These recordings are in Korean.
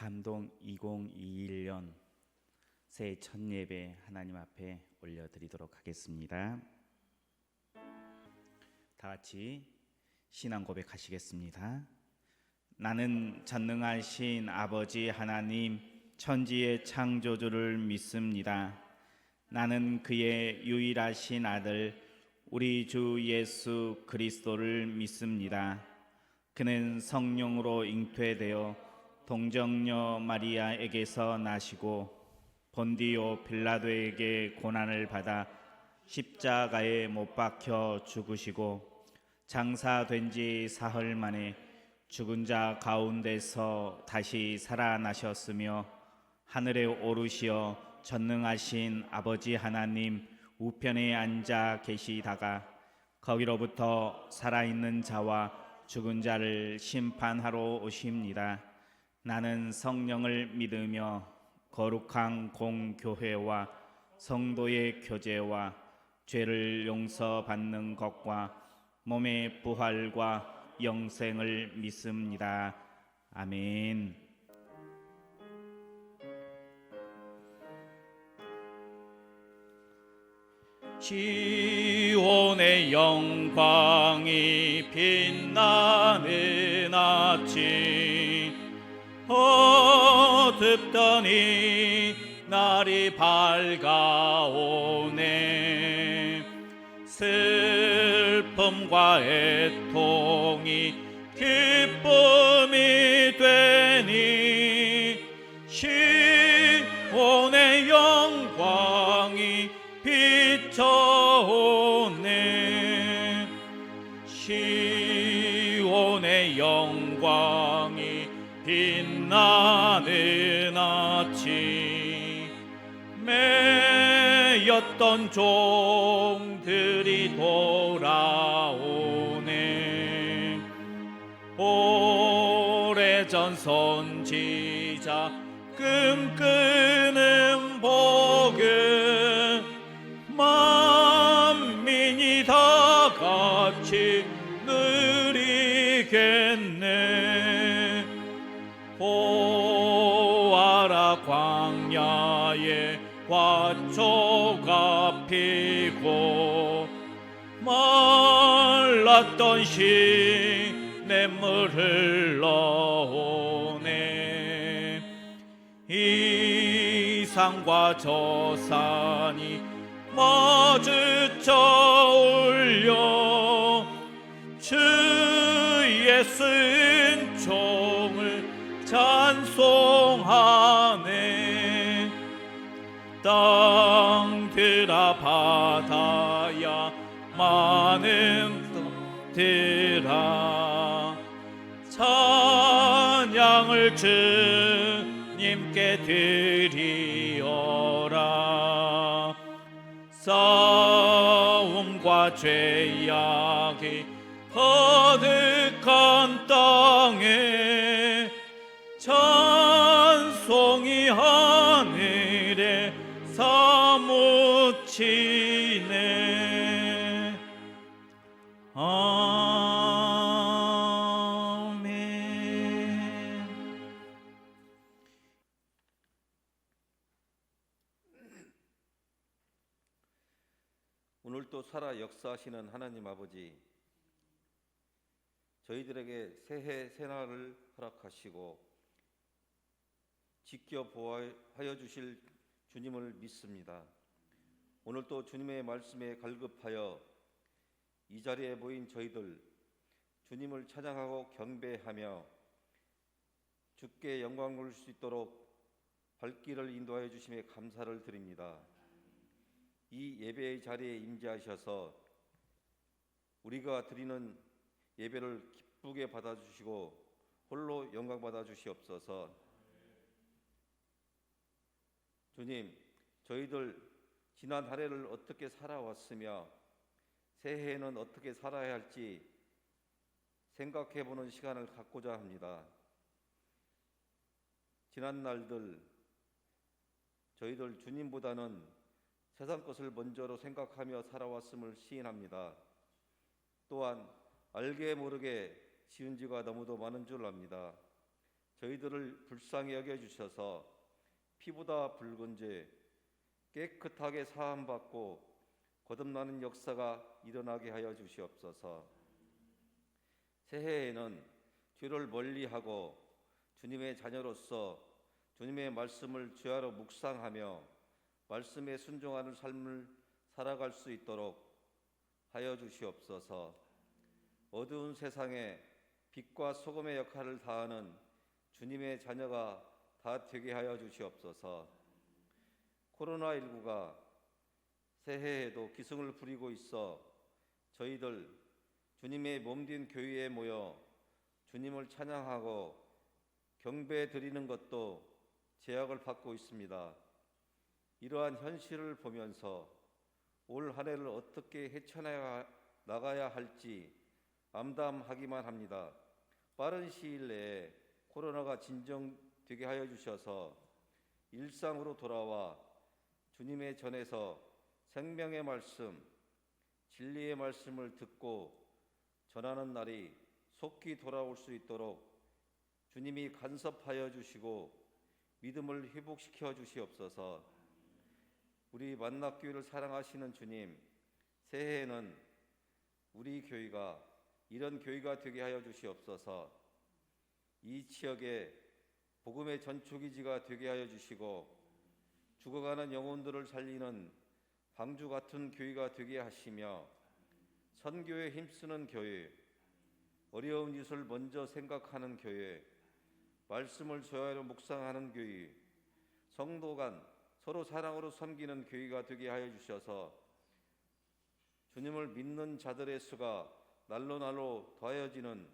감동 2021년 새해 첫 예배 하나님 앞에 올려드리도록 하겠습니다. 다 같이 신앙 고백하시겠습니다. 나는 전능하신 아버지 하나님 천지의 창조주를 믿습니다. 나는 그의 유일하신 아들 우리 주 예수 그리스도를 믿습니다. 그는 성령으로 잉태되어 동정녀 마리아에게서 나시고 본디오 빌라도에게 고난을 받아 십자가에 못 박혀 죽으시고 장사된 지 사흘 만에 죽은 자 가운데서 다시 살아나셨으며 하늘에 오르시어 전능하신 아버지 하나님 우편에 앉아 계시다가 거기로부터 살아있는 자와 죽은 자를 심판하러 오십니다. 나는 성령을 믿으며 거룩한 공교회와 성도의 교제와 죄를 용서받는 것과 몸의 부활과 영생을 믿습니다. 아멘. 시온의 영광이 빛나는 아침 어둡더니 날이 밝아오네. 슬픔과 애통이 기쁨이 되니 시온의 영광이 비춰오네. 시온의 영광이 빛나는 아침 매였던 종들이 돌아오네. 오래전 선지자 꿈꾸는 복음 만민이 다 같이 누리겠네. 보아라 광야에 화초가 피고 말랐던 시냇물 흘러오네. 이 산과 저 산이 마주쳐 울려 주의 은총을 찬송하네. 땅들아 바다야 많은 들아 찬양을 주님께 드리어라. 싸움과 죄악이 가득한 땅에 찬송이 하늘에 사무치네. 아멘. 오늘도 살아 역사하시는 하나님 아버지, 저희들에게 새해 새날을 허락하시고 지켜보호하여 주실 주님을 믿습니다. 오늘도 주님의 말씀에 갈급하여 이 자리에 모인 저희들 주님을 찬양하고 경배하며 주께 영광 돌릴 수 있도록 발길을 인도하여 주심에 감사를 드립니다. 이 예배의 자리에 임재하셔서 우리가 드리는 예배를 기쁘게 받아주시고 홀로 영광 받아주시옵소서. 주님, 저희들 지난 한 해를 어떻게 살아왔으며 새해에는 어떻게 살아야 할지 생각해보는 시간을 갖고자 합니다. 지난 날들 저희들 주님보다는 세상 것을 먼저로 생각하며 살아왔음을 시인합니다. 또한 알게 모르게 지은 지가 너무도 많은 줄 압니다. 저희들을 불쌍히 여겨주셔서 피보다 붉은 죄 깨끗하게 사함받고 거듭나는 역사가 일어나게 하여 주시옵소서. 새해에는 죄를 멀리하고 주님의 자녀로서 주님의 말씀을 주야로 묵상하며 말씀에 순종하는 삶을 살아갈 수 있도록 하여 주시옵소서. 어두운 세상에 빛과 소금의 역할을 다하는 주님의 자녀가 다 되게 하여 주시옵소서. 코로나19가 새해에도 기승을 부리고 있어 저희들 주님의 몸된 교회에 모여 주님을 찬양하고 경배 드리는 것도 제약을 받고 있습니다. 이러한 현실을 보면서 올 한 해를 어떻게 헤쳐나가야 할지 암담하기만 합니다. 빠른 시일 내에 코로나가 진정되게 하여 주셔서 일상으로 돌아와 주님의 전에서 생명의 말씀, 진리의 말씀을 듣고 전하는 날이 속히 돌아올 수 있도록 주님이 간섭하여 주시고 믿음을 회복시켜 주시옵소서. 우리 만납교회를 사랑하시는 주님, 새해에는 우리 교회가 이런 교회가 되게 하여 주시옵소서. 이 지역에 복음의 전초기지가 되게 하여 주시고 죽어가는 영혼들을 살리는 방주 같은 교회가 되게 하시며 선교에 힘쓰는 교회, 어려운 이웃을 먼저 생각하는 교회, 말씀을 조야로 묵상하는 교회, 성도 간 서로 사랑으로 섬기는 교회가 되게 하여 주셔서 주님을 믿는 자들의 수가 날로 날로 더하여지는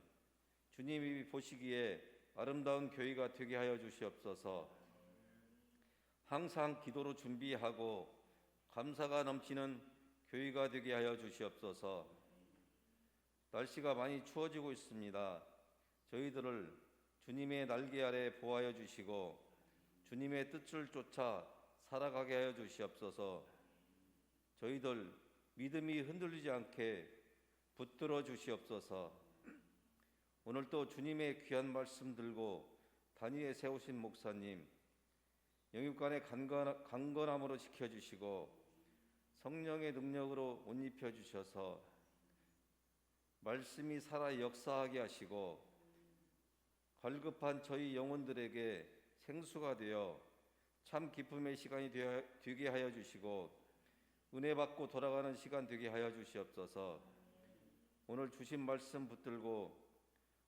주님이 보시기에 아름다운 교회가 되게 하여 주시옵소서. 항상 기도로 준비하고 감사가 넘치는 교회가 되게 하여 주시옵소서. 날씨가 많이 추워지고 있습니다. 저희들을 주님의 날개 아래 보호하여 주시고 주님의 뜻을 쫓아 살아가게 하여 주시옵소서. 저희들 믿음이 흔들리지 않게 붙들어 주시옵소서. 오늘 또 주님의 귀한 말씀 들고 단위에 세우신 목사님 영육간의 강건함으로 지켜주시고 성령의 능력으로 옷 입혀주셔서 말씀이 살아 역사하게 하시고 갈급한 저희 영혼들에게 생수가 되어 참 기쁨의 시간이 되게 하여 주시고 은혜 받고 돌아가는 시간 되게 하여 주시옵소서. 오늘 주신 말씀 붙들고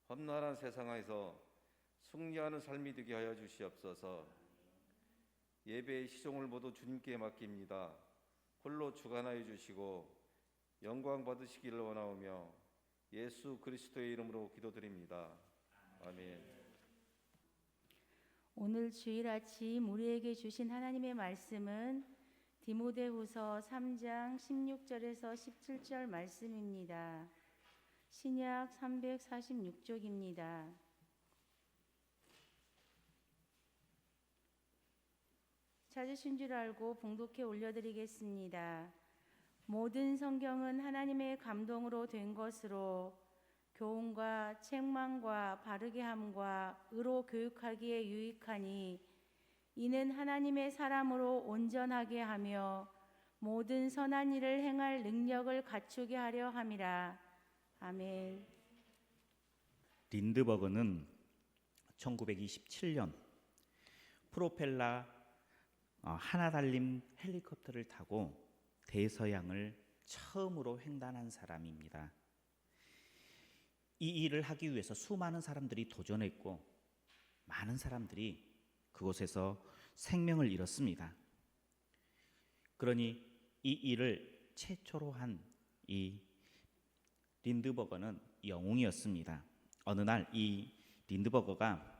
험난한 세상에서 승리하는 삶이 되게 하여 주시옵소서. 예배의 시종을 모두 주님께 맡깁니다. 홀로 주관하여 주시고 영광 받으시기를 원하오며 예수 그리스도의 이름으로 기도드립니다. 아멘. 오늘 주일 아침 우리에게 주신 하나님의 말씀은 디모데후서 3장 16절에서 17절 말씀입니다. 신약 346쪽입니다. 찾으신 줄 알고 봉독해 올려드리겠습니다. 모든 성경은 하나님의 감동으로 된 것으로 교훈과 책망과 바르게 함과 의로 교육하기에 유익하니 이는 하나님의 사람으로 온전하게 하며 모든 선한 일을 행할 능력을 갖추게 하려 함이라. 아멘. 린드버그는 1927년 프로펠러 하나 달린 헬리콥터를 타고 대서양을 처음으로 횡단한 사람입니다. 이 일을 하기 위해서 수많은 사람들이 도전했고 많은 사람들이 그곳에서 생명을 잃었습니다. 그러니 이 일을 최초로 한 이 린드버거는 영웅이었습니다. 어느 날 이 린드버거가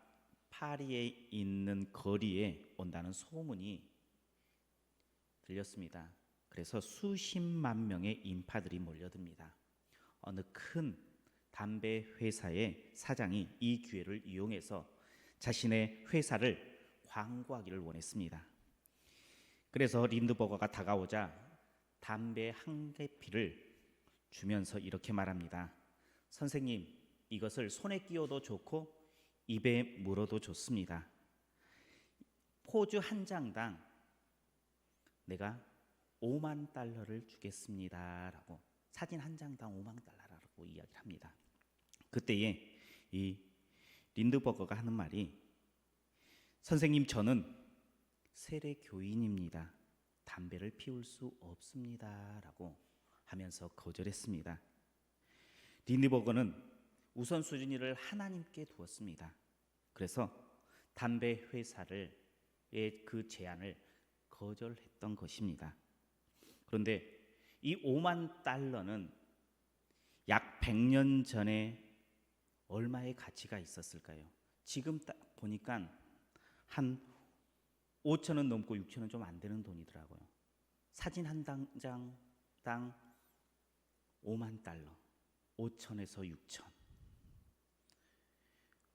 파리에 있는 거리에 온다는 소문이 들렸습니다. 그래서 수십만 명의 인파들이 몰려듭니다. 어느 큰 담배 회사의 사장이 이 기회를 이용해서 자신의 회사를 광고하기를 원했습니다. 그래서 린드버거가 다가오자 담배 한 개피를 주면서 이렇게 말합니다. 선생님, 이것을 손에 끼워도 좋고 입에 물어도 좋습니다. 포즈 한 장당 내가 5만 달러를 주겠습니다라고, 사진 한 장당 5만 달러라고 이야기를 합니다. 그때에 이 린드버거가 하는 말이, 선생님, 저는 세례 교인입니다. 담배를 피울 수 없습니다라고 하면서 거절했습니다. 린드버거는 우선순위를 하나님께 두었습니다. 그래서 담배 회사의 그 제안을 거절했던 것입니다. 그런데 이 5만 달러는 약 100년 전에 얼마의 가치가 있었을까요? 지금 딱 보니까 한 5천 원 넘고 6천 원 좀 안 되는 돈이더라고요. 사진 한 장당 5만 달러, 5천에서 6천.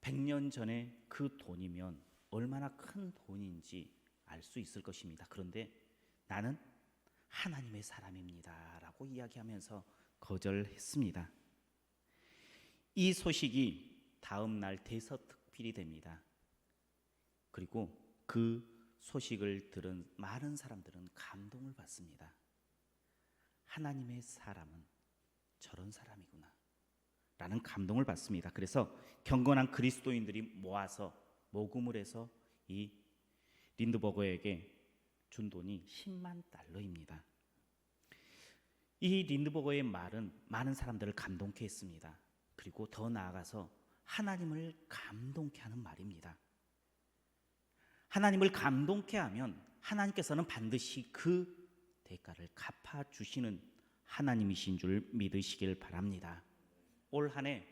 100년 전에 그 돈이면 얼마나 큰 돈인지 알 수 있을 것입니다. 그런데 나는 하나님의 사람입니다 라고 이야기하면서 거절했습니다. 이 소식이 다음 날 대서특필이 됩니다. 그리고 그 소식을 들은 많은 사람들은 감동을 받습니다. 하나님의 사람은 저런 사람이구나 라는 감동을 받습니다. 그래서 경건한 그리스도인들이 모아서 모금을 해서 이 린드버거에게 준 돈이 10만 달러입니다. 이 린드버거의 말은 많은 사람들을 감동케 했습니다. 그리고 더 나아가서 하나님을 감동케 하는 말입니다. 하나님을 감동케 하면 하나님께서는 반드시 그 대가를 갚아주시는 하나님이신 줄 믿으시길 바랍니다. 올 한 해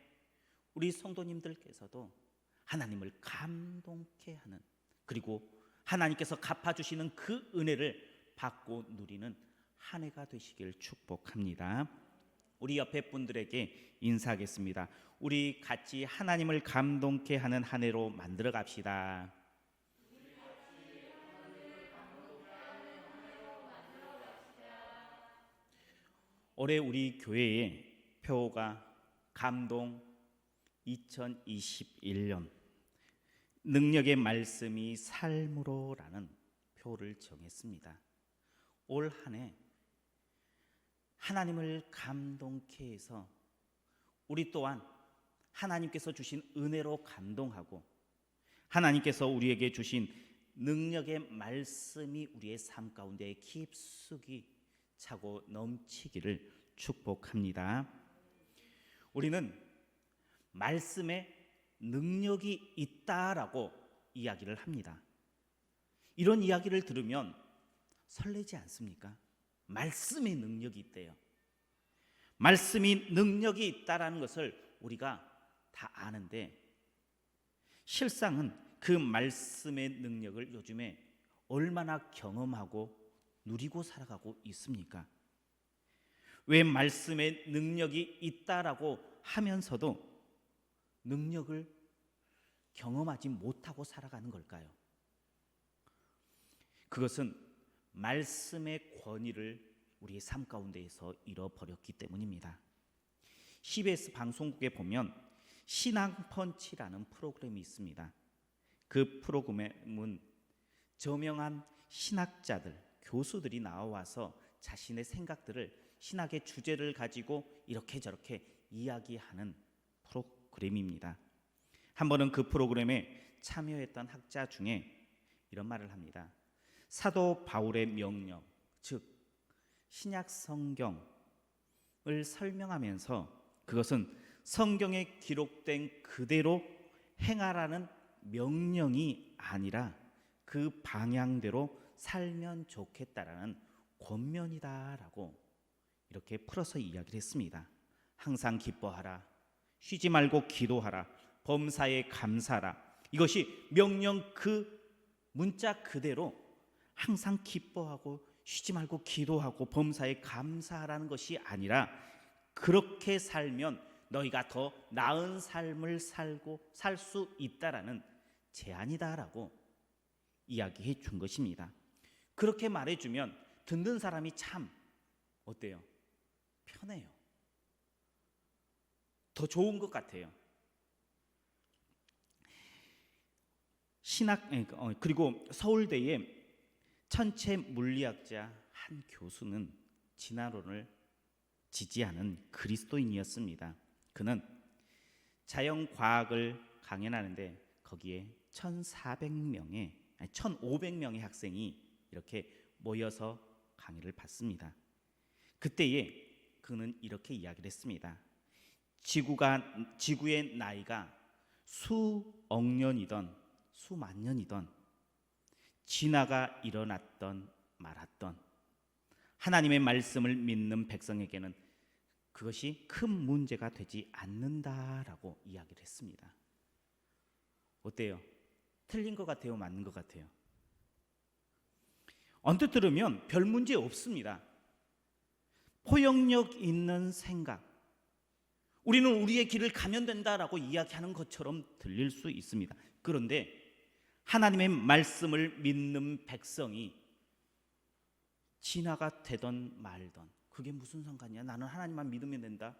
우리 성도님들께서도 하나님을 감동케 하는, 그리고 하나님께서 갚아주시는 그 은혜를 받고 누리는 한 해가 되시길 축복합니다. 우리 옆에 분들에게 인사하겠습니다. 우리 같이 하나님을 감동케 하는 한 해로 만들어 갑시다. 올해 우리 교회의 표가 감동 2021년 능력의 말씀이 삶으로라는 표를 정했습니다. 올 한 해 하나님을 감동케 해서 우리 또한 하나님께서 주신 은혜로 감동하고 하나님께서 우리에게 주신 능력의 말씀이 우리의 삶 가운데 깊숙이 차고 넘치기를 축복합니다. 우리는 말씀에 능력이 있다라고 이야기를 합니다. 이런 이야기를 들으면 설레지 않습니까? 말씀에 능력이 있대요. 말씀이 능력이 있다라는 것을 우리가 다 아는데, 실상은 그 말씀의 능력을 요즘에 얼마나 경험하고 누리고 살아가고 있습니까? 왜 말씀의 능력이 있다라고 하면서도 능력을 경험하지 못하고 살아가는 걸까요? 그것은 말씀의 권위를 우리의 삶 가운데에서 잃어버렸기 때문입니다. CBS 방송국에 보면 신앙펀치라는 프로그램이 있습니다. 그 프로그램은 저명한 신학자들, 교수들이 나와서 자신의 생각들을, 신학의 주제를 가지고 이렇게 저렇게 이야기하는 프로그램입니다. 한 번은 그 프로그램에 참여했던 학자 중에 이런 말을 합니다. 사도 바울의 명령, 즉 신약 성경을 설명하면서 그것은 성경에 기록된 그대로 행하라는 명령이 아니라 그 방향대로 살면 좋겠다라는 권면이다라고 이렇게 풀어서 이야기를 했습니다. 항상 기뻐하라, 쉬지 말고 기도하라, 범사에 감사하라. 이것이 명령 그 문자 그대로 항상 기뻐하고 쉬지 말고 기도하고 범사에 감사하라는 것이 아니라, 그렇게 살면 너희가 더 나은 삶을 살 수 있다라는 제안이다라고 이야기해 준 것입니다. 그렇게 말해주면 듣는 사람이 참 어때요? 편해요. 더 좋은 것 같아요. 그리고 서울대의 천체 물리학자 한 교수는 진화론을 지지하는 그리스도인이었습니다. 그는 자연과학을 강연하는데 거기에 1,500명의 학생이 이렇게 모여서 강의를 받습니다. 그때에 그는 이렇게 이야기를 했습니다. 지구의 나이가 수억 년이던 수만 년이던 진화가 일어났던 말았던 하나님의 말씀을 믿는 백성에게는 그것이 큰 문제가 되지 않는다라고 이야기를 했습니다. 어때요? 틀린 것 같아요? 맞는 것 같아요? 언뜻 들으면 별 문제 없습니다. 포용력 있는 생각, 우리는 우리의 길을 가면 된다라고 이야기하는 것처럼 들릴 수 있습니다. 그런데 하나님의 말씀을 믿는 백성이 진화가 되던 말던 그게 무슨 상관이야? 나는 하나님만 믿으면 된다.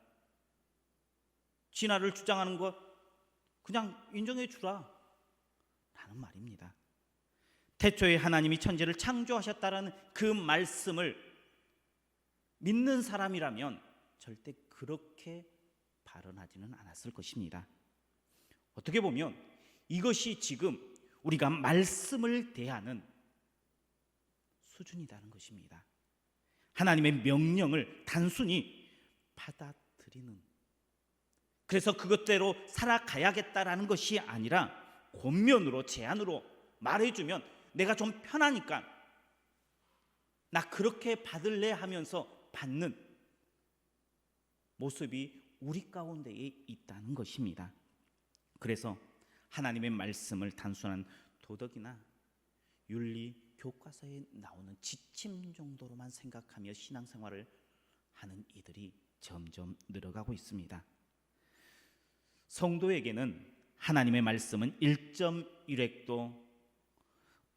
진화를 주장하는 거 그냥 인정해 주라 라는 말입니다. 태초에 하나님이 천지를 창조하셨다라는 그 말씀을 믿는 사람이라면 절대 그렇게 발언하지는 않았을 것입니다. 어떻게 보면 이것이 지금 우리가 말씀을 대하는 수준이라는 것입니다. 하나님의 명령을 단순히 받아들이는, 그래서 그것대로 살아가야겠다라는 것이 아니라 권면으로 제안으로 말해주면 내가 좀 편하니까 나 그렇게 받을래 하면서 받는 모습이 우리 가운데에 있다는 것입니다. 그래서 하나님의 말씀을 단순한 도덕이나 윤리 교과서에 나오는 지침 정도로만 생각하며 신앙생활을 하는 이들이 점점 늘어가고 있습니다. 성도에게는 하나님의 말씀은 1.1획도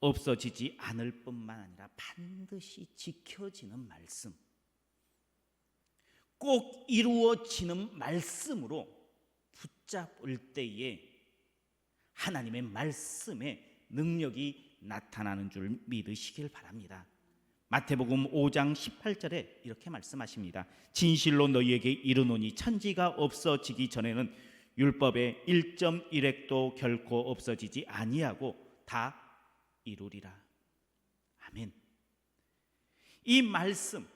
없어지지 않을 뿐만 아니라 반드시 지켜지는 말씀, 꼭 이루어지는 말씀으로 붙잡을 때에 하나님의 말씀의 능력이 나타나는 줄 믿으시길 바랍니다. 마태복음 5장 18절에 이렇게 말씀하십니다. 진실로 너희에게 이르노니 천지가 없어지기 전에는 율법의 1.1획도 결코 없어지지 아니하고 다 이루리라. 아멘. 이 말씀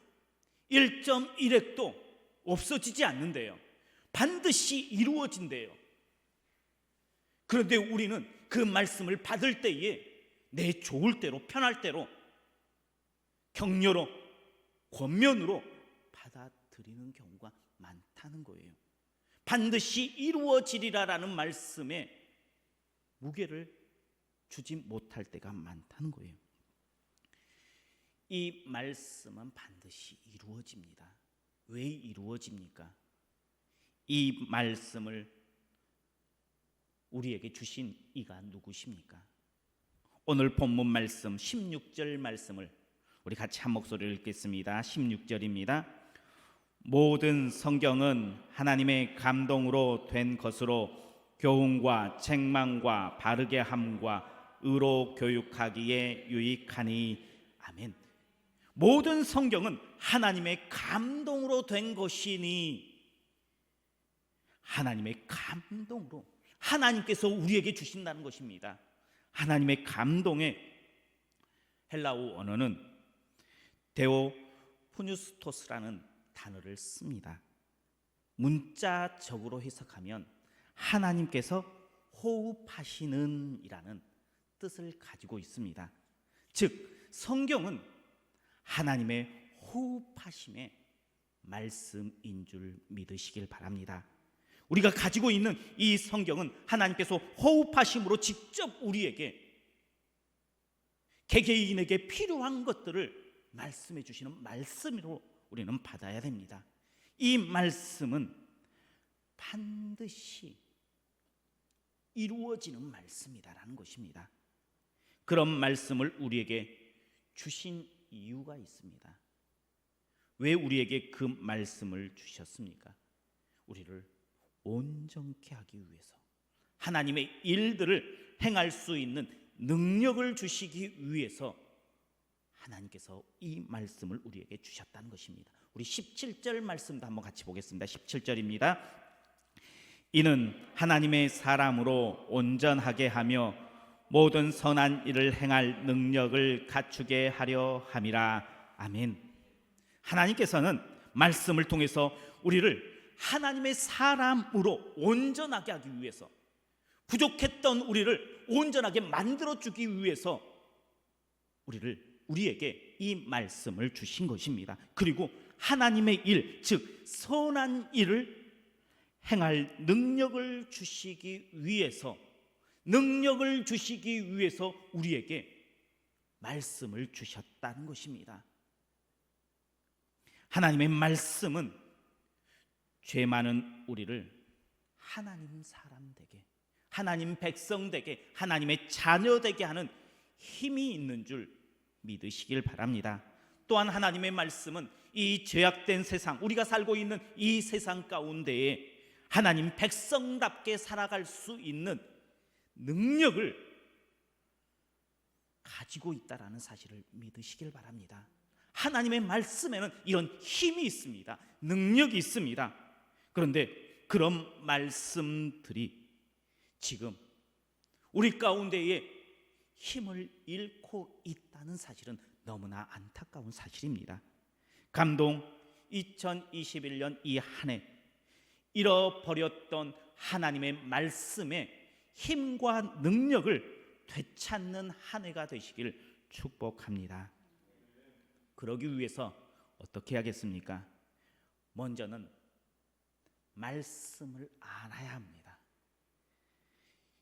1.1획도 없어지지 않는데요, 반드시 이루어진대요. 그런데 우리는 그 말씀을 받을 때에 내 좋을 대로, 편할 대로, 격려로, 권면으로 받아들이는 경우가 많다는 거예요. 반드시 이루어지리라라는 말씀에 무게를 주지 못할 때가 많다는 거예요. 이 말씀은 반드시 이루어집니다. 왜 이루어집니까? 이 말씀을 우리에게 주신 이가 누구십니까? 오늘 본문 말씀 16절 말씀을 우리 같이 한 목소리를 읽겠습니다. 16절입니다. 모든 성경은 하나님의 감동으로 된 것으로 교훈과 책망과 바르게 함과 의로 교육하기에 유익하니. 아멘. 모든 성경은 하나님의 감동으로 된 것이니, 하나님의 감동으로 하나님께서 우리에게 주신다는 것입니다. 하나님의 감동의 헬라어 언어는 데오푸뉴스토스라는 단어를 씁니다. 문자적으로 해석하면 하나님께서 호흡하시는 이라는 뜻을 가지고 있습니다. 즉 성경은 하나님의 호흡하심의 말씀인 줄 믿으시길 바랍니다. 우리가 가지고 있는 이 성경은 하나님께서 호흡하심으로 직접 우리에게, 개개인에게 필요한 것들을 말씀해 주시는 말씀으로 우리는 받아야 됩니다. 이 말씀은 반드시 이루어지는 말씀이다라는 것입니다. 그런 말씀을 우리에게 주신 이유가 있습니다. 왜 우리에게 그 말씀을 주셨습니까? 우리를 온전케 하기 위해서, 하나님의 일들을 행할 수 있는 능력을 주시기 위해서 하나님께서 이 말씀을 우리에게 주셨다는 것입니다. 우리 17절 말씀도 한번 같이 보겠습니다. 17절입니다. 이는 하나님의 사람으로 온전하게 하며 모든 선한 일을 행할 능력을 갖추게 하려 함이라. 아멘. 하나님께서는 말씀을 통해서 우리를 하나님의 사람으로 온전하게 하기 위해서, 부족했던 우리를 온전하게 만들어주기 위해서 우리에게 이 말씀을 주신 것입니다. 그리고 하나님의 일, 즉 선한 일을 행할 능력을 주시기 위해서 우리에게 말씀을 주셨다는 것입니다. 하나님의 말씀은 죄 많은 우리를 하나님 사람 되게, 하나님 백성 되게, 하나님의 자녀 되게 하는 힘이 있는 줄 믿으시길 바랍니다. 또한 하나님의 말씀은 이 죄악된 세상, 우리가 살고 있는 이 세상 가운데에 하나님 백성답게 살아갈 수 있는 능력을 가지고 있다라는 사실을 믿으시길 바랍니다. 하나님의 말씀에는 이런 힘이 있습니다. 능력이 있습니다. 그런데 그런 말씀들이 지금 우리 가운데에 힘을 잃고 있다는 사실은 너무나 안타까운 사실입니다. 감동 2021년 이 한 해 잃어버렸던 하나님의 말씀의 힘과 능력을 되찾는 한 해가 되시길 축복합니다. 그러기 위해서 어떻게 하겠습니까? 먼저는 말씀을 알아야 합니다.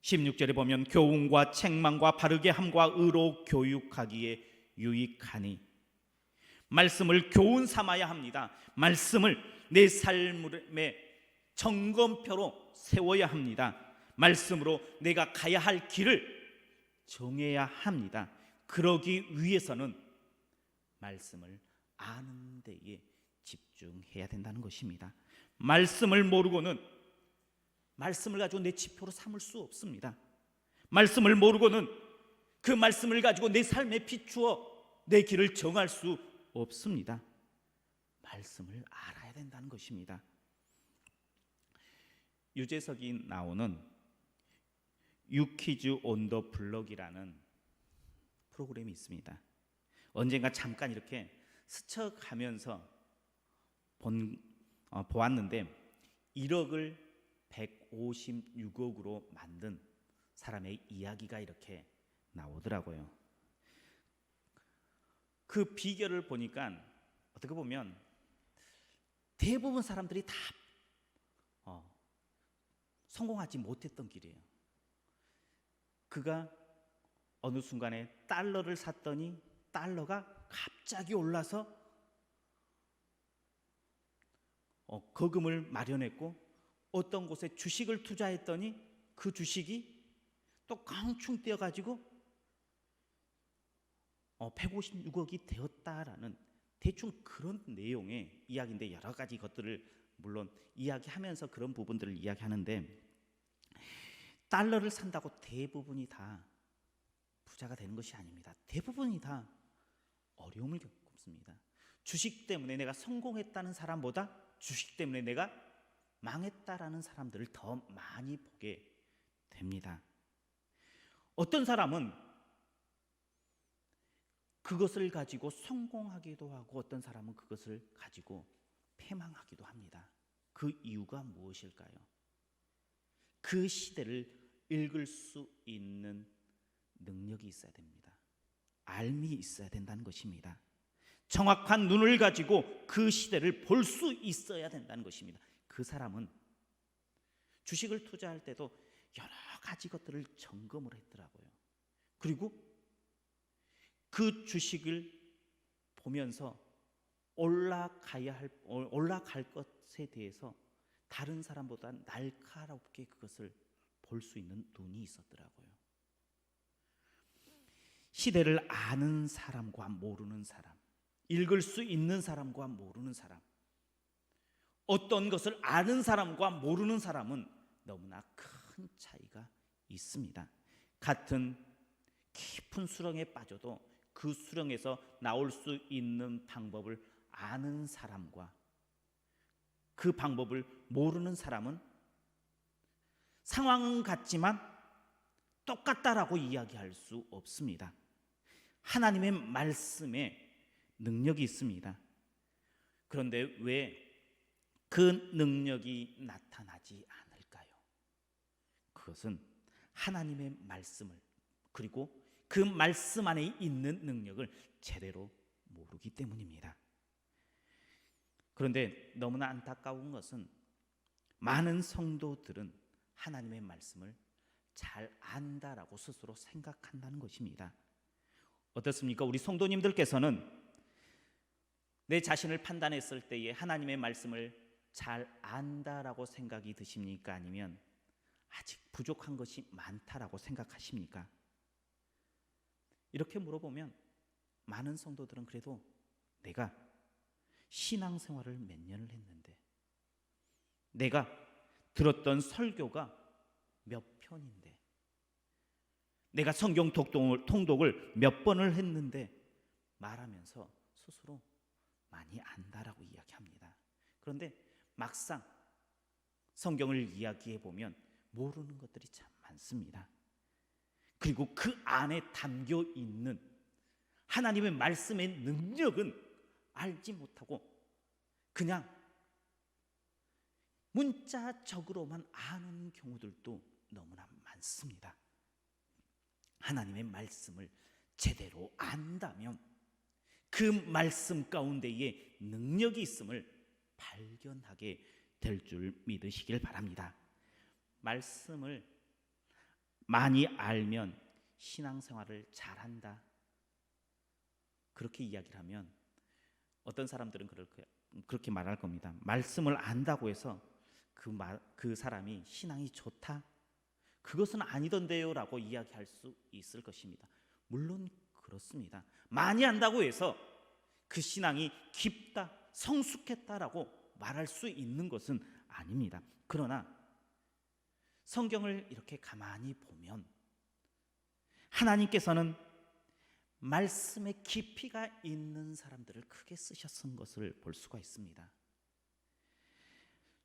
16절에 보면 교훈과 책망과 바르게 함과 의로 교육하기에 유익하니, 말씀을 교훈 삼아야 합니다. 말씀을 내 삶의 점검표로 세워야 합니다. 말씀으로 내가 가야 할 길을 정해야 합니다. 그러기 위해서는 말씀을 아는 데에 집중해야 된다는 것입니다. 말씀을 모르고는 말씀을 가지고 내 지표로 삼을 수 없습니다. 말씀을 모르고는 그 말씀을 가지고 내 삶에 비추어 내 길을 정할 수 없습니다. 말씀을 알아야 된다는 것입니다. 유재석이 나오는 유퀴즈 온 더 블럭이라는 프로그램이 있습니다. 언젠가 잠깐 이렇게 스쳐가면서 보았는데 1억을 156억으로 만든 사람의 이야기가 이렇게 나오더라고요. 그 비결을 보니까 어떻게 보면 대부분 사람들이 다 성공하지 못했던 길이에요. 그가 어느 순간에 달러를 샀더니 달러가 갑자기 올라서 거금을 마련했고, 어떤 곳에 주식을 투자했더니 그 주식이 또 강충 뛰어가지고 156억이 되었다라는 대충 그런 내용의 이야기인데, 여러 가지 것들을 물론 이야기하면서 그런 부분들을 이야기하는데, 달러를 산다고 대부분이 다 부자가 되는 것이 아닙니다. 대부분이 다 어려움을 겪습니다. 주식 때문에 내가 성공했다는 사람보다 주식 때문에 내가 망했다라는 사람들을 더 많이 보게 됩니다. 어떤 사람은 그것을 가지고 성공하기도 하고, 어떤 사람은 그것을 가지고 패망하기도 합니다. 그 이유가 무엇일까요? 그 시대를 읽을 수 있는 능력이 있어야 됩니다. 알미 있어야 된다는 것입니다. 정확한 눈을 가지고 그 시대를 볼 수 있어야 된다는 것입니다. 그 사람은 주식을 투자할 때도 여러 가지 것들을 점검을 했더라고요. 그리고 그 주식을 보면서 올라갈 것에 대해서 다른 사람보다 날카롭게 그것을 볼 수 있는 눈이 있었더라고요. 시대를 아는 사람과 모르는 사람, 읽을 수 있는 사람과 모르는 사람, 어떤 것을 아는 사람과 모르는 사람은 너무나 큰 차이가 있습니다. 같은 깊은 수렁에 빠져도 그 수렁에서 나올 수 있는 방법을 아는 사람과 그 방법을 모르는 사람은 상황은 같지만 똑같다라고 이야기할 수 없습니다. 하나님의 말씀에 능력이 있습니다. 그런데 왜 그 능력이 나타나지 않을까요? 그것은 하나님의 말씀을, 그리고 그 말씀 안에 있는 능력을 제대로 모르기 때문입니다. 그런데 너무나 안타까운 것은 많은 성도들은 하나님의 말씀을 잘 안다라고 스스로 생각한다는 것입니다. 어떻습니까? 우리 성도님들께서는 내 자신을 판단했을 때에 하나님의 말씀을 잘 안다라고 생각이 드십니까? 아니면 아직 부족한 것이 많다라고 생각하십니까? 이렇게 물어보면 많은 성도들은 그래도 내가 신앙생활을 몇 년을 했는데, 내가 들었던 설교가 몇 편인데, 내가 성경 통독을 몇 번을 했는데 말하면서 스스로 많이 안다라고 이야기합니다. 그런데 막상 성경을 이야기해 보면 모르는 것들이 참 많습니다. 그리고 그 안에 담겨 있는 하나님의 말씀의 능력은 알지 못하고 그냥 문자적으로만 아는 경우들도 너무나 많습니다. 하나님의 말씀을 제대로 안다면 그 말씀 가운데에 능력이 있음을 발견하게 될 줄 믿으시길 바랍니다. 말씀을 많이 알면 신앙생활을 잘한다, 그렇게 이야기를 하면 어떤 사람들은 그렇게 말할 겁니다. 말씀을 안다고 해서 그 사람이 신앙이 좋다? 그것은 아니던데요 라고 이야기할 수 있을 것입니다. 물론 그렇습니다. 많이 안다고 해서 그 신앙이 깊다, 성숙했다라고 말할 수 있는 것은 아닙니다. 그러나 성경을 이렇게 가만히 보면 하나님께서는 말씀에 깊이가 있는 사람들을 크게 쓰셨은 것을 볼 수가 있습니다.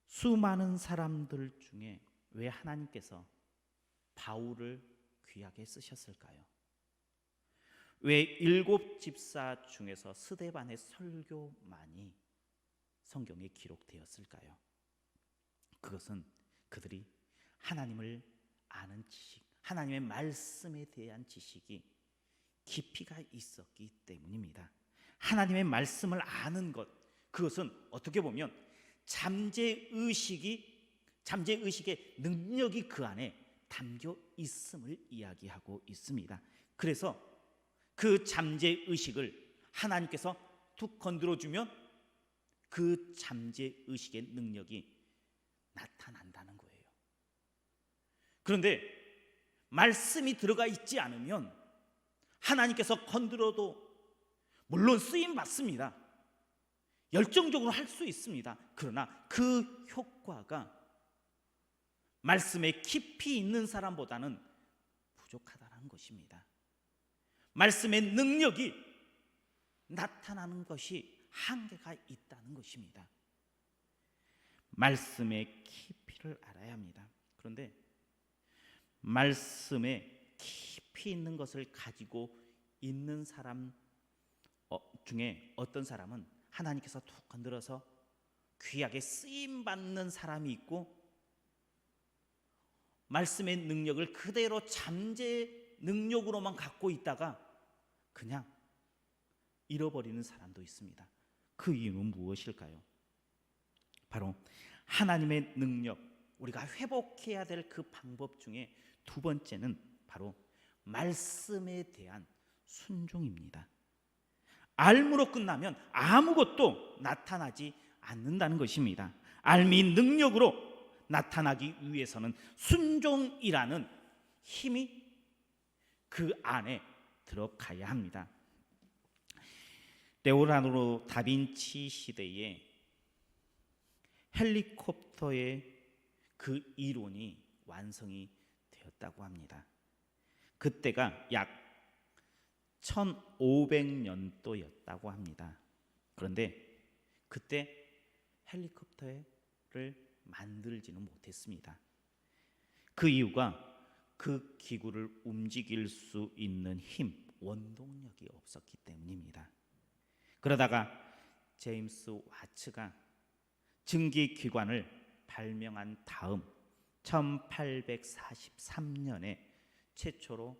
수많은 사람들 중에 왜 하나님께서 바울을 귀하게 쓰셨을까요? 왜 7 집사 중에서 스데반의 설교만이 성경에 기록되었을까요? 그것은 그들이 하나님을 아는 지식, 하나님의 말씀에 대한 지식이 깊이가 있었기 때문입니다. 하나님의 말씀을 아는 것, 그것은 어떻게 보면 잠재의식의 능력이 그 안에 담겨 있음을 이야기하고 있습니다. 그래서 그 잠재의식을 하나님께서 툭 건드려주면 그 잠재의식의 능력이 나타난다는 거예요. 그런데 말씀이 들어가 있지 않으면 하나님께서 건드려도 물론 쓰임 받습니다. 열정적으로 할 수 있습니다. 그러나 그 효과가 말씀에 깊이 있는 사람보다는 부족하다는 것입니다. 말씀의 능력이 나타나는 것이 한계가 있다는 것입니다. 말씀의 깊이를 알아야 합니다. 그런데 말씀에 깊이 있는 것을 가지고 있는 사람 중에 어떤 사람은 하나님께서 툭 건드려서 귀하게 쓰임받는 사람이 있고, 말씀의 능력을 그대로 잠재 능력으로만 갖고 있다가 그냥 잃어버리는 사람도 있습니다. 그 이유는 무엇일까요? 바로 하나님의 능력, 우리가 회복해야 될 그 방법 중에 두 번째는 바로 말씀에 대한 순종입니다. 알므로 끝나면 아무것도 나타나지 않는다는 것입니다. 알미 능력으로 나타나기 위해서는 순종이라는 힘이 그 안에 들어가야 합니다. 레오나르도 다빈치 시대에 헬리콥터의 그 이론이 완성이 되었다고 합니다. 그때가 약 1500년도였다고 합니다. 그런데 그때 헬리콥터를 만들지는 못했습니다. 그 이유가 그 기구를 움직일 수 있는 힘, 원동력이 없었기 때문입니다. 그러다가 제임스 와츠가 증기기관을 발명한 다음 1843년에 최초로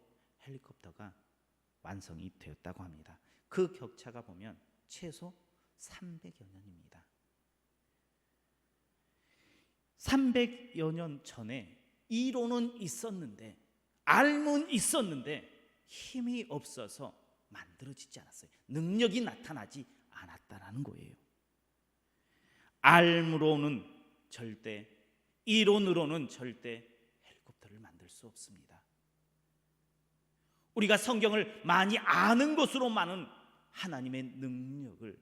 헬리콥터가 완성이 되었다고 합니다. 그 격차가 보면 최소 300여 년입니다. 300여 년 전에 이론은 있었는데, 알면 있었는데 힘이 없어서 만들어지지 않았어요. 능력이 나타나지 않았다라는 거예요. 알므로는 절대, 이론으로는 절대 헬리콥터를 만들 수 없습니다. 우리가 성경을 많이 아는 것으로만은 하나님의 능력을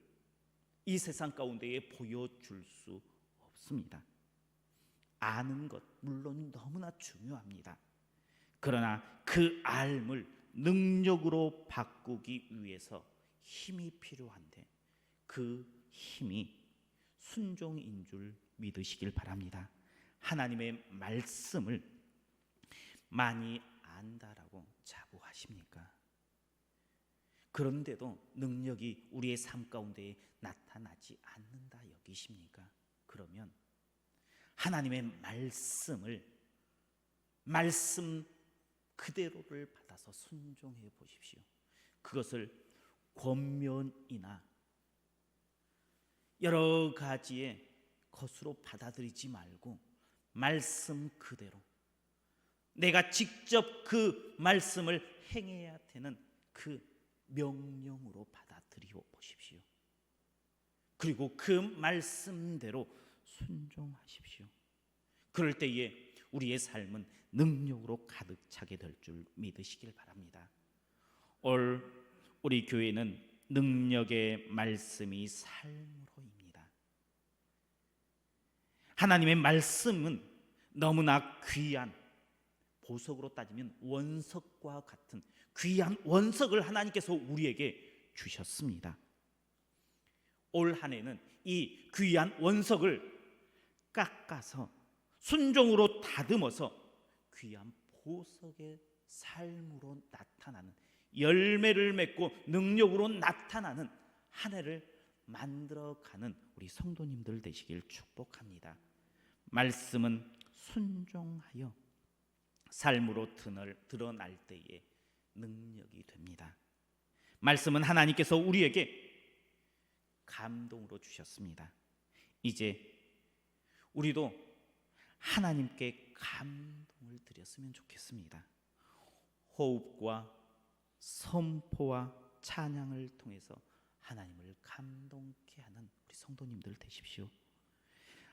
이 세상 가운데에 보여줄 수 없습니다. 아는 것 물론 너무나 중요합니다. 그러나 그 알을 능력으로 바꾸기 위해서 힘이 필요한데 그 힘이 순종인 줄 믿으시길 바랍니다. 하나님의 말씀을 많이 안다라고 자부하십니까? 그런데도 능력이 우리의 삶 가운데 나타나지 않는다 여기십니까? 그러면 하나님의 말씀 그대로를 받아서 순종해 보십시오. 그것을 권면이나 여러 가지의 것으로 받아들이지 말고 말씀 그대로 내가 직접 그 말씀을 행해야 되는 그 명령으로 받아들여 보십시오. 그리고 그 말씀대로 순종하십시오. 그럴 때에 우리의 삶은 능력으로 가득 차게 될 줄 믿으시길 바랍니다. 올 우리 교회는 능력의 말씀이 삶으로입니다. 하나님의 말씀은 너무나 귀한, 보석으로 따지면 원석과 같은 귀한 원석을 하나님께서 우리에게 주셨습니다. 올 한 해는 이 귀한 원석을 깎아서 순종으로 다듬어서 귀한 보석의 삶으로 나타나는, 열매를 맺고 능력으로 나타나는 한 해를 만들어가는 우리 성도님들 되시길 축복합니다. 말씀은 순종하여 삶으로 드러날 때에 능력이 됩니다. 말씀은 하나님께서 우리에게 감동으로 주셨습니다. 이제 우리도 하나님께 감동을 드렸으면 좋겠습니다. 호흡과 선포와 찬양을 통해서 하나님을 감동케 하는 우리 성도님들 되십시오.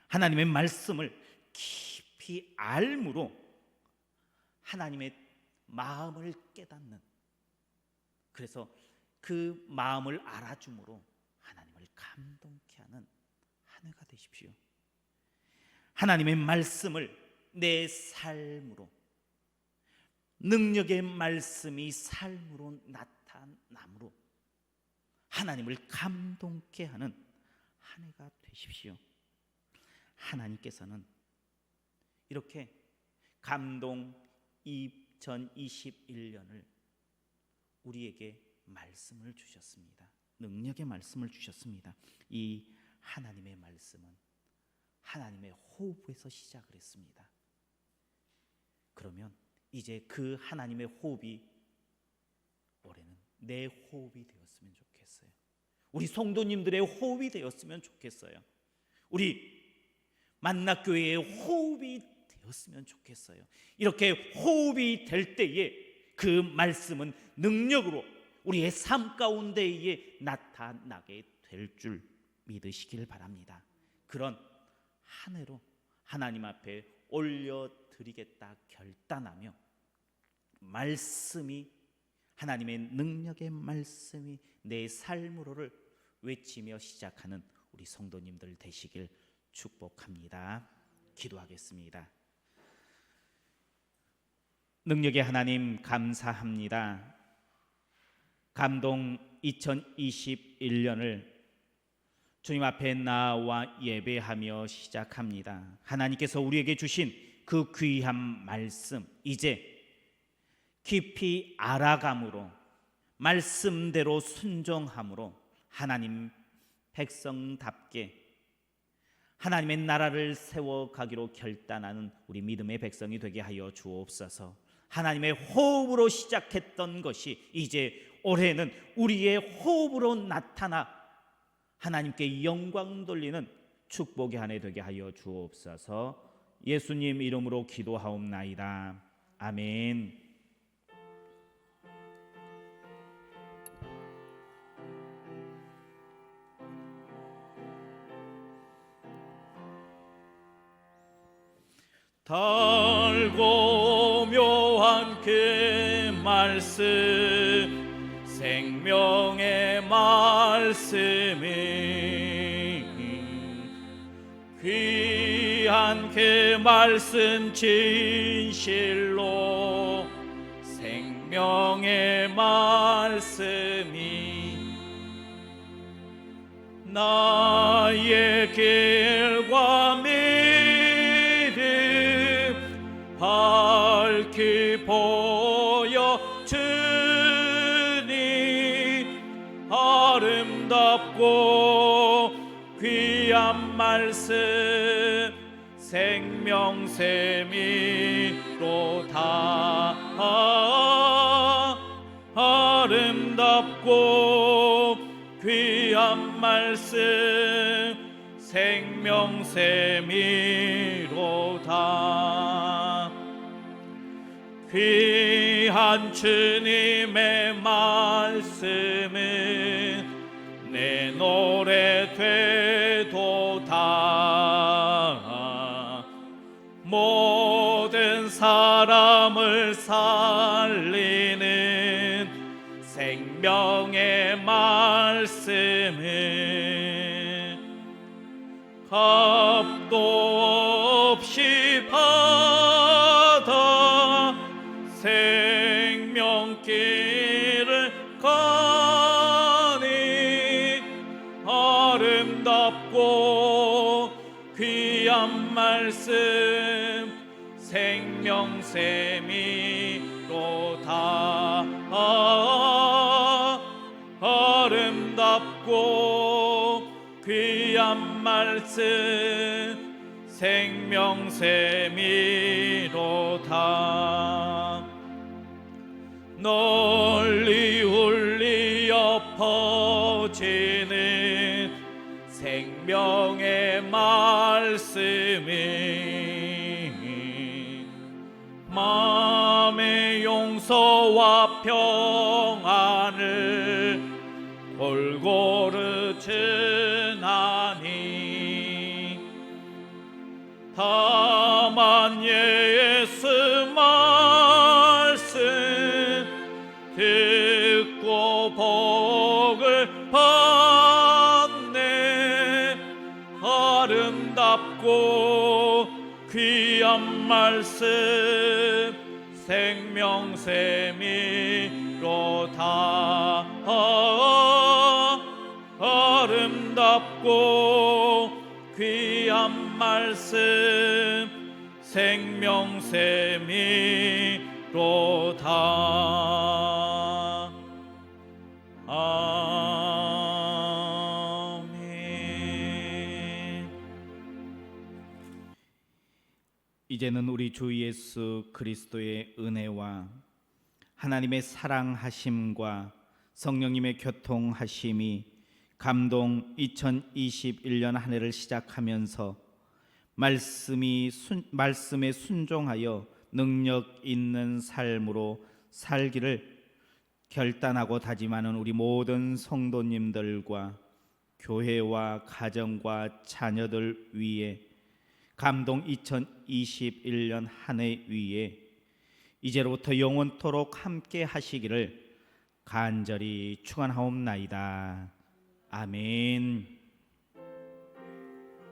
하나님의 말씀을 깊이 알므로 하나님의 마음을 깨닫는, 그래서 그 마음을 알아줌으로 하나님을 감동케 하는 한 해가 되십시오. 하나님의 말씀을 내 삶으로, 능력의 말씀이 삶으로 나타남으로 하나님을 감동케 하는 한 해가 되십시오. 하나님께서는 이렇게 감동 2021년을 우리에게 말씀을 주셨습니다. 능력의 말씀을 주셨습니다. 이 하나님의 말씀은 하나님의 호흡에서 시작을 했습니다. 그러면 이제 그 하나님의 호흡이 올해는 내 호흡이 되었으면 좋겠어요. 우리 성도님들의 호흡이 되었으면 좋겠어요. 우리 만나교회의 호흡이 되었으면 좋겠어요. 이렇게 호흡이 될 때에 그 말씀은 능력으로 우리의 삶 가운데에 나타나게 될 줄 믿으시길 바랍니다. 그런 한 해로 하나님 앞에 올려드리겠다 결단하며 말씀이, 하나님의 능력의 말씀이 내 삶으로를 외치며 시작하는 우리 성도님들 되시길 축복합니다. 기도하겠습니다. 능력의 하나님 감사합니다. 감동 2021년을 주님 앞에 나와 예배하며 시작합니다. 하나님께서 우리에게 주신 그 귀한 말씀, 이제 깊이 알아감으로, 말씀대로 순종함으로 하나님 백성답게 하나님의 나라를 세워가기로 결단하는 우리 믿음의 백성이 되게 하여 주옵소서. 하나님의 호흡으로 시작했던 것이 이제 올해는 우리의 호흡으로 나타나 하나님께 영광 돌리는 축복의 한 해 되게 하여 주옵소서. 예수님 이름으로 기도하옵나이다. 아멘. 달고 묘한 그 말씀, 생명의 말씀이 귀한 그 말씀 진실로 생명의 말씀이 나의 길과 밝히 보여주니 아름답고 귀한 말씀 생명샘이로다. 아름답고 귀한 말씀 생명샘이로다. 귀한 주님의 말씀은 내 노래 되도다. 모든 사람을 살리는 생명의 말씀은 값도 없이 받아 생명길을 가니 아름답고 귀한 말씀 생명샘이로다. 아름답고 귀한 말씀 생명샘이로다. 널리 울리어 퍼지는 생명의 말씀이 마음의 용서와 평안을 골고루 전하니 다만 예수 말씀 듣고 복을 받네. 아름답고 귀한 말씀 생명샘이로다. 아름답고 귀한 말씀 생명샘이로다. 아멘. 이제는 우리 주 예수 그리스도의 은혜와 하나님의 사랑하심과 성령님의 교통하심이 감동 2021년 한 해를 시작하면서 말씀에 순종하여 능력 있는 삶으로 살기를 결단하고 다짐하는 우리 모든 성도님들과 교회와 가정과 자녀들 위에 감동 2021년 한 해 위에 이제로부터 영원토록 함께 하시기를 간절히 축원하옵나이다. 아멘.